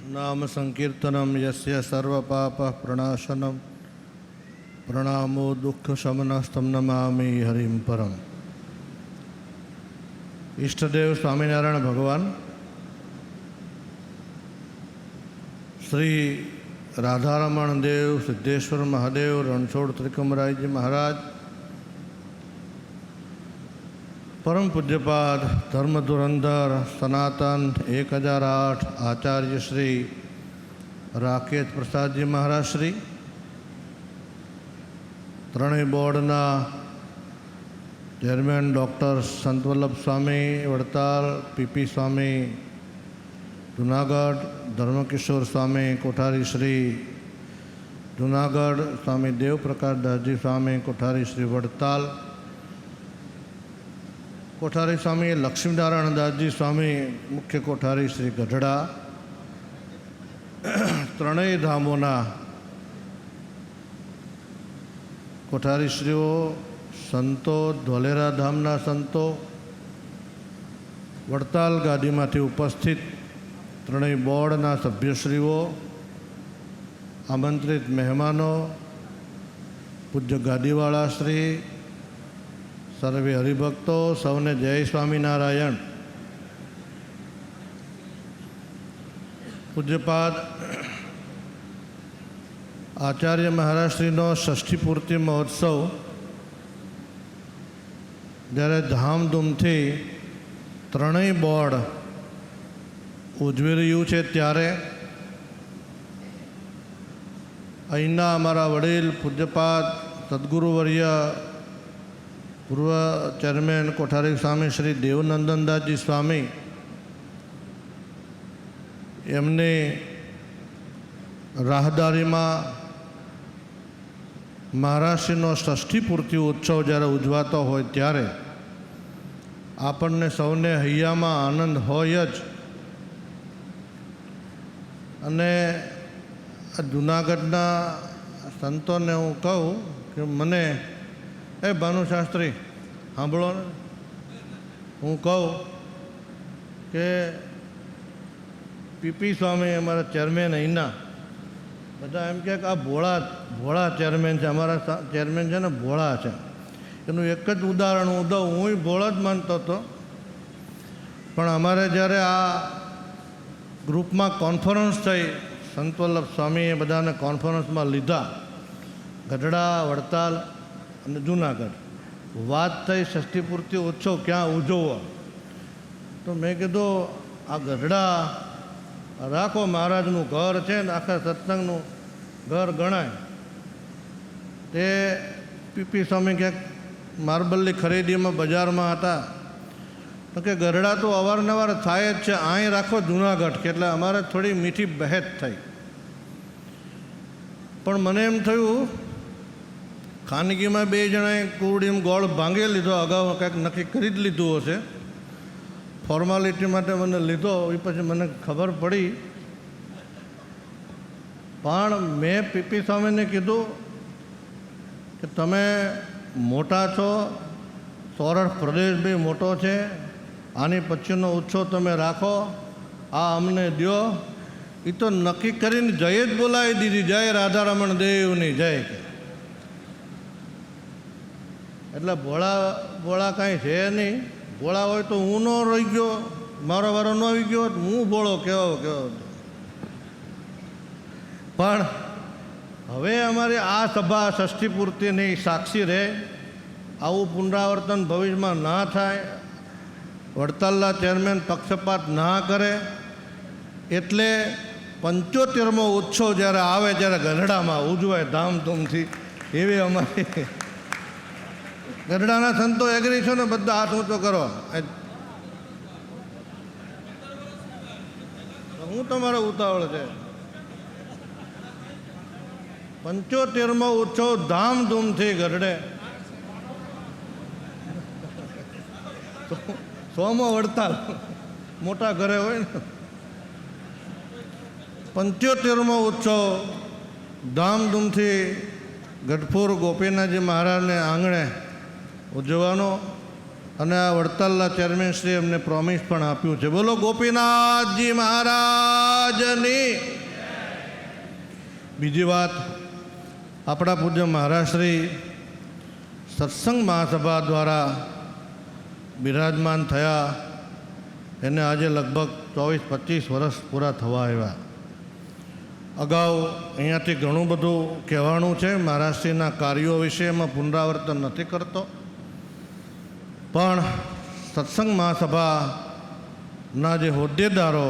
नाम संकीर्तनम यस्य सर्वपापः प्रणाशनम प्रणामो दुख शमनस्तम नमामि हरिम परम। इष्टदेव स्वामीनारायण भगवान, श्री राधारमण देव, सिद्धेश्वर महादेव, रणछोड़ त्रिकमराय जी महाराज, परम पूज्यपाद धर्म धुरंधर सनातन 1008 आचार्य श्री राकेश प्रसाद जी महाराज श्री, त्रणय बोर्डना चेरमेन डॉक्टर संतवल्लभ स्वामी वड़ताल, पीपी स्वामी जूनागढ़, धर्मकिशोर स्वामी कोठारी श्री जूनागढ़, स्वामी देव प्रकाश दासजी स्वामी कोठारी श्री वड़ताल, कोठारी स्वामी लक्ष्मीनारायण दासजी स्वामी मुख्य कोठारी श्री गढ़ड़ा, त्रणय धामोना कोठारी श्रीओ, संतो, धोलेरा धामना संतो, वड़ताल गादी में उपस्थित त्रणय बोर्डना सभ्यश्रीओ, आमंत्रित मेहमानों, पूज्य गादीवाला श्री, सर्वे हरिभक्तों, सौने जय स्वामीनारायण। पूज्यपाद आचार्य महाराज श्रीनो षष्ठी पूर्ति महोत्सव જ્યારે ધામધૂમથી ત્રણેય બોર્ડ ઉજવી રહ્યું છે ત્યારે અહીંના અમારા વડીલ પૂજ્યપાદ સદગુરુવર્ય પૂર્વ ચેરમેન કોઠારી સ્વામી શ્રી દેવનંદનદાસજી સ્વામી એમની રાહદારીમાં મહારાષ્ટ્રનો ષષ્ઠી પૂર્તિ ઉત્સવ જ્યારે ઉજવાતો હોય ત્યારે આપણને સૌને હૈયામાં આનંદ હોય જ। અને જૂનાગઢના સંતોને હું કહું કે મને એ ભાનુશાસ્ત્રી સાંભળો ને, હું કહું કે પીપી સ્વામી અમારા ચેરમેન અહીંના બધા એમ કે આ ભોળા ચેરમેન છે, અમારા ચેરમેન છે ને ભોળા છે। એનું એક જ ઉદાહરણ હું દઉં, હું ભોળા જ માનતો હતો, પણ અમારે જ્યારે આ ગ્રુપમાં કોન્ફરન્સ થઈ, સંતવલ્લભ સ્વામીએ બધાને કોન્ફરન્સમાં લીધા, ગઢડા, વડતાલ અને જૂનાગઢ, વાત થઈ ષષ્ઠી પૂર્તિ ઉત્સવ ક્યાં ઉજવવો, તો મેં કીધું આ ગઢડા રાખો, મહારાજનું ઘર છે ને આખા સત્સંગનું ઘર ગણાય। તે પીપી સ્વામી ક્યાંક માર્બલની ખરીદીમાં બજારમાં હતા, તો કે ગઢડા તો અવારનવાર થાય જ છે, અહીં રાખો જૂનાગઢ, કે એટલે અમારે થોડી મીઠી બહેત થઈ। પણ મને એમ થયું ખાનગીમાં બે જણાએ કુરડીમ ગોળ ભાંગી લીધો, અગાઉ કંઈક નક્કી કરી જ લીધું હશે, ફોર્માલિટી માટે મને લીધો, એ પછી મને ખબર પડી। પણ મેં પીપી સ્વામીને કીધું કે તમે મોટા છો, સૌરાષ્ટ્ર પ્રદેશ બી મોટો છે, આની પછીનો ઉત્સવ તમે રાખો, આ અમને દો। એ તો નક્કી કરીને જય જ બોલાવી દીધી, જય રાધારમણ દેવની જય। એટલે ભોળા કાંઈ છે નહીં, ભોળા હોય તો હું ન રહી ગયો, મારો વારો ન આવી ગયો, હું ભોળો કેવો। પણ હવે અમારી આ સભા ષષ્ઠી પૂર્તિની સાક્ષી રહે, આવું પુનરાવર્તન ભવિષ્યમાં ના થાય, વડતાલના ચેરમેન પક્ષપાત ના કરે, એટલે 75મો ઉત્સવ જ્યારે આવે ત્યારે ગઢડામાં ઉજવાય ધામધૂમથી, એવી અમારી ગઢડાના સંતો એગ્રી છો ને, બધા હાથ ઊંચો કરો। હું તમારો ઉતાવળ છે। 75મો ઉત્સવ ધામધૂમથી ગઢડે, 100મો વડતાલ, મોટા ઘરે હોય ને। 75મો ઉત્સવ ધામધૂમથી ગઢપુર ગોપીનાથજી મહારાજને આંગણે ઉજવવાનો। અને આ વડતાલના ચેરમેન શ્રી અમને પ્રોમિસ પણ આપ્યું છે. બોલો ગોપીનાથજી મહારાજની. બીજી વાત, આપણા પૂજ્ય મહારાજશ્રી સત્સંગ મહાસભા દ્વારા બિરાજમાન થયા એને આજે લગભગ 24-25 વર્ષ પૂરા થવા આવ્યા. અગાઉ અહીંયાથી ઘણું બધું કહેવાનું છે મહારાજશ્રીના કાર્યો વિશે, એમાં પુનરાવર્તન નથી કરતો. પણ સત્સંગ મહાસભાના જે હોદ્દેદારો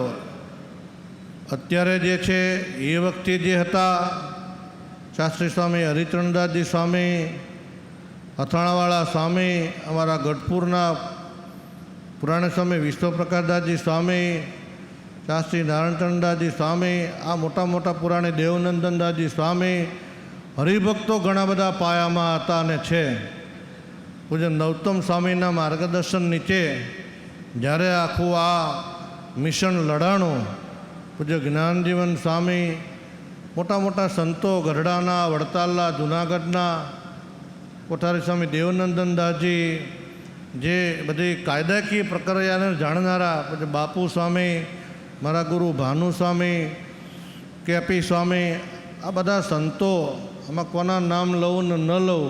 અત્યારે જે છે એ વખતે જે હતા, શાસ્ત્રી સ્વામી હરિચરણદાસજી સ્વામી, અથાણાવાળા સ્વામી, અમારા ગઢપુરના પુરાણા સ્વામી વિશ્વપ્રકાશદાસજી સ્વામી, શાસ્ત્રી નારાયણચરણદાસજી સ્વામી, આ મોટા મોટા પુરાણી દેવનંદનદાસજી સ્વામી, હરિભક્તો ઘણા બધા પાયામાં હતા અને છે. પૂજ્ય નવતમ સ્વામીના માર્ગદર્શન નીચે જ્યારે આખું આ મિશન લડાણું, પૂજ્ય જ્ઞાનજીવન સ્વામી, મોટા મોટા સંતો ગઢડાના, વડતાલના, જૂનાગઢના, કોઠારી સ્વામી દેવનંદનદાસજી, જે બધી કાયદાકીય પ્રક્રિયાને જાણનારા પછી બાપુ સ્વામી, મારા ગુરુ ભાનુ સ્વામી, કેપી સ્વામી, આ બધા સંતો, આમાં કોના નામ લઉં ને ન લઉં,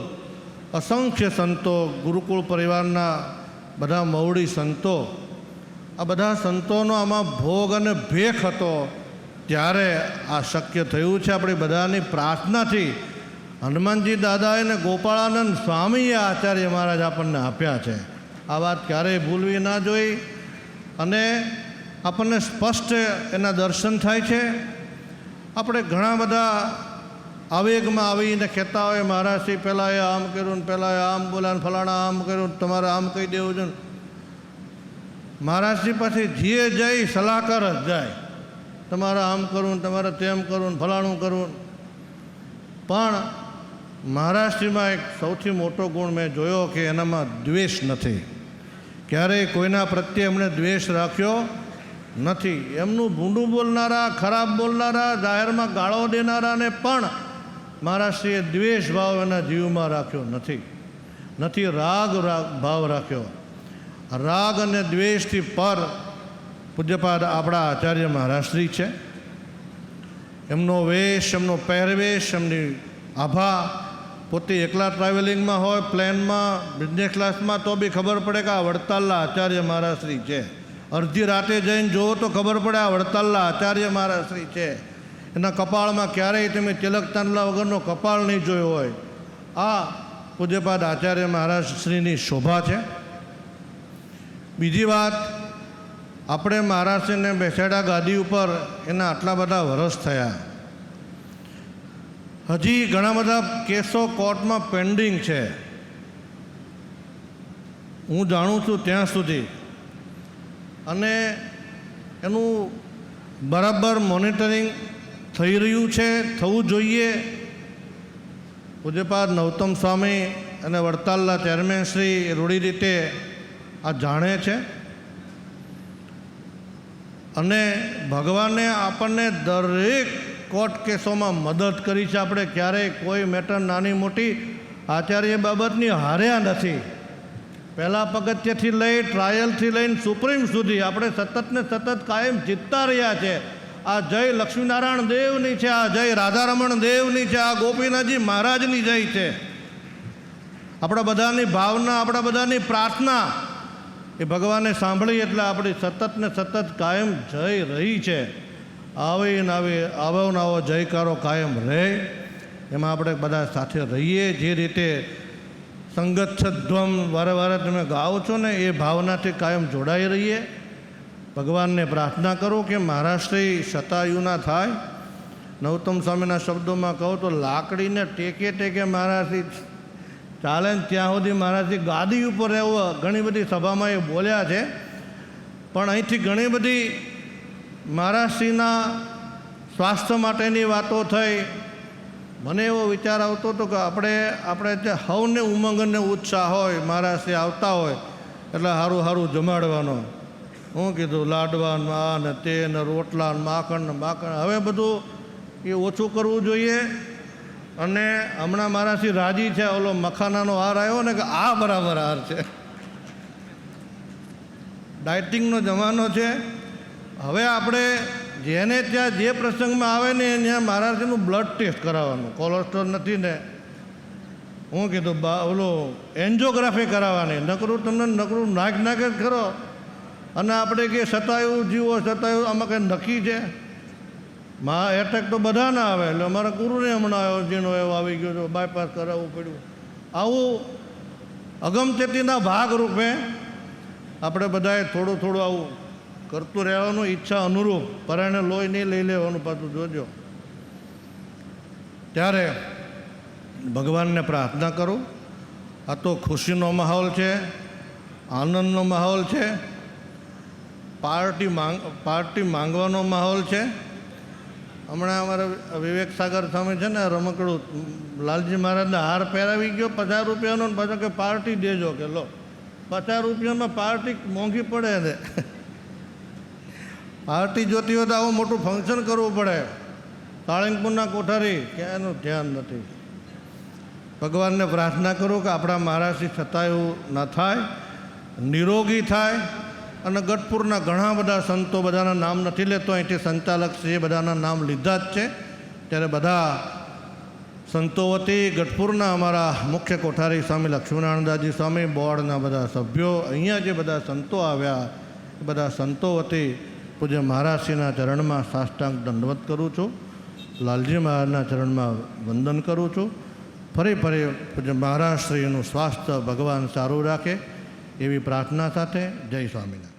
અસંખ્ય સંતો, ગુરુકુળ પરિવારના બધા મવડી સંતો, આ બધા સંતોનો આમાં ભોગ અને ભેખ હતો. ત્યારે આ શક્ય થયું છે. આપણી બધાની પ્રાર્થનાથી હનુમાનજી દાદાએ ને ગોપાળાનંદ સ્વામીએ આચાર્ય મહારાજ આપણને આપ્યા છે. આ વાત ક્યારેય ભૂલવી ના જોઈ. અને આપણને સ્પષ્ટ એના દર્શન થાય છે. આપણે ઘણા બધા આવેગમાં આવીને કહેતા હોય મહારાજશ્રી પહેલાં એ આમ કર્યું ને પહેલાં એ આમ બોલ્યા ને ફલાણા આમ કર્યું, તમારે આમ કહી દેવું છે. મહારાજશ્રી પાસે જીએ જઈ સલાહકાર જ જાય, તમારે આમ કરવું, તમારે તેમ કરવું, ફલાણું કરવું. પણ મહારાષ્ટ્રમાં એક સૌથી મોટો ગુણ મેં જોયો કે એનામાં દ્વેષ નથી. ક્યારેય કોઈના પ્રત્યે એમણે દ્વેષ રાખ્યો નથી. એમનું ભૂંડું બોલનારા, ખરાબ બોલનારા, જાહેરમાં ગાળો દેનારાને પણ મહારાષ્ટ્રીય દ્વેષ ભાવ એના જીવમાં રાખ્યો નથી. રાગ ભાવ રાખ્યો. રાગ અને દ્વેષથી પર પૂજ્યપાદ આપણા આચાર્ય મહારાજશ્રી છે. એમનો વેશ, એમનો પહેરવેશ, એમની આભા, પોતે એકલા ટ્રાવેલિંગમાં હોય, પ્લેનમાં, બિઝનેસ ક્લાસમાં, તો બી ખબર પડે કે આ વડતાલના આચાર્ય મહારાજશ્રી છે. અડધી રાતે જઈને જુઓ તો ખબર પડે આ વડતાલના આચાર્ય મહારાજશ્રી છે. એના કપાળમાં ક્યારેય તમે તિલક તાંડલા વગરનો કપાળ નહીં જોયો હોય. આ પૂજ્યપાદ આચાર્ય મહારાજશ્રીની શોભા છે. બીજી વાત, આપણે મહારાજશ્રીને બેસાડ્યા ગાદી ઉપર એના આટલા બધા વર્ષ થયા. હજી ઘણા બધા કેસો કોર્ટમાં પેન્ડિંગ છે, હું જાણું છું ત્યાં સુધી. અને એનું બરાબર મોનિટરિંગ થઈ રહ્યું છે, થવું જોઈએ. પૂજ્યપાદ નવતમ સ્વામી અને વડતાલના ચેરમેન શ્રી રૂઢી રીતે આ જાણે છે. અને ભગવાને આપણને દરેક કોર્ટ કેસોમાં મદદ કરી છે. આપણે ક્યારેય કોઈ મેટર નાની મોટી આચાર્ય બાબતની હાર્યા નથી. પહેલાં પગથિયાથી લઈ, ટ્રાયલથી લઈને સુપ્રીમ સુધી આપણે સતત ને સતત કાયમ જીતતા રહ્યા છે. આ જય લક્ષ્મીનારાયણ દેવની છે, આ જય રાધારમણ દેવની છે, આ ગોપીનાથજી મહારાજની જય છે. આપણા બધાની ભાવના, આપણા બધાની પ્રાર્થના એ ભગવાને સાંભળી એટલે આપણી સતત ને સતત કાયમ જય રહી છે. આવીને આવો ને આવો જયકારો કાયમ રહે, એમાં આપણે બધા સાથે રહીએ. જે રીતે સંગત છદ્વમ વારે વારે તમે ગાઓ છો ને, એ ભાવનાથી કાયમ જોડાઈ રહીએ. ભગવાનને પ્રાર્થના કરો કે મહારાષ્ટ્રી શતાયુના થાય. નવતમ સ્વામીના શબ્દોમાં કહું તો લાકડીને ટેકે ટેકે મહારાષ્ટ્રી ચાલે ને ત્યાં સુધી મહારાજજી ગાદી ઉપર રહેવું. ઘણી બધી સભામાં એ બોલ્યા છે. પણ અહીંથી ઘણી બધી મહારાજશ્રીના સ્વાસ્થ્ય માટેની વાતો થઈ. મને એવો વિચાર આવતો હતો કે આપણે જે હવને ઉમંગ અને ઉત્સાહ હોય, મહારાજશ્રી આવતા હોય એટલે સારું સારું જમાડવાનો. હું કીધું લાડવાન આ ને તે ને રોટલા ને માખણ ને માખણ, હવે બધું એ ઓછું કરવું જોઈએ. અને હમણાં મહારાજશ્રી રાજી છે. ઓલો મખાનાનો હાર આવ્યો ને કે આ બરાબર હાર છે. ડાયટિંગનો જમાનો છે. હવે આપણે જેને ત્યાં જે પ્રસંગમાં આવે ને ત્યાં મહારાજનું બ્લડ ટેસ્ટ કરાવવાનું. કોલેસ્ટ્રોલ નથી ને હું કીધું ઓલો એન્જિયોગ્રાફી કરાવવાની. નકરું નાક જ ખરો. અને આપણે કે સતાયું જીવો સતાયું આમાં કંઈ નક્કી છે? એટેક તો બધા ના આવે. એટલે અમારા ગુરુને હમણાં આવ્યો જીણો એવો આવી ગયો તો બાયપાસ કરાવવું પડ્યું. આવું અગમચેતીના ભાગરૂપે આપણે બધાએ થોડું થોડું આવું કરતું રહેવાનું. ઈચ્છા અનુરૂપ પરાણે લોહી નહીં લઈ લેવાનું. પાછું જોજો. ત્યારે ભગવાનને પ્રાર્થના કરું. આ તો ખુશીનો માહોલ છે, આનંદનો માહોલ છે, પાર્ટી માંગવાનો માહોલ છે. હમણાં અમારા વિવેક સાગર સામે છે ને રમકડું લાલજી મહારાજને હાર પહેરાવી ગયો 50 રૂપિયાનો. પાછો કે પાર્ટી દેજો. કે લો 50 રૂપિયામાં પાર્ટી મોંઘી પડે ને. પાર્ટી જોતી હોય તો આવું મોટું ફંક્શન કરવું પડે. સાળંગપુરના કોઠારી ક્યાં એનું ધ્યાન નથી. ભગવાનને પ્રાર્થના કરું કે આપણા મહારાજથી સતાયું ન થાય, નિરોગી થાય. અને ગઢપુરના ઘણા બધા સંતો, બધાના નામ નથી લેતો, અહીંથી સંચાલક શ્રી એ બધાના નામ લીધા જ છે. ત્યારે બધા સંતો વતી ગઢપુરના અમારા મુખ્ય કોઠારી સ્વામી લક્ષ્મીનારાયણદાસજી સ્વામી, બોર્ડના બધા સભ્યો, અહીંયા જે બધા સંતો આવ્યા એ બધા સંતો વતી પૂજ્ય મહારાજશ્રીના ચરણમાં સાષ્ટાંગ દંડવત કરું છું. લાલજી મહારાજના ચરણમાં વંદન કરું છું. ફરી પૂજ્ય મહારાજશ્રીનું સ્વાસ્થ્ય ભગવાન સારું રાખે એવી પ્રાર્થના સાથે જય સ્વામિનારાયણ.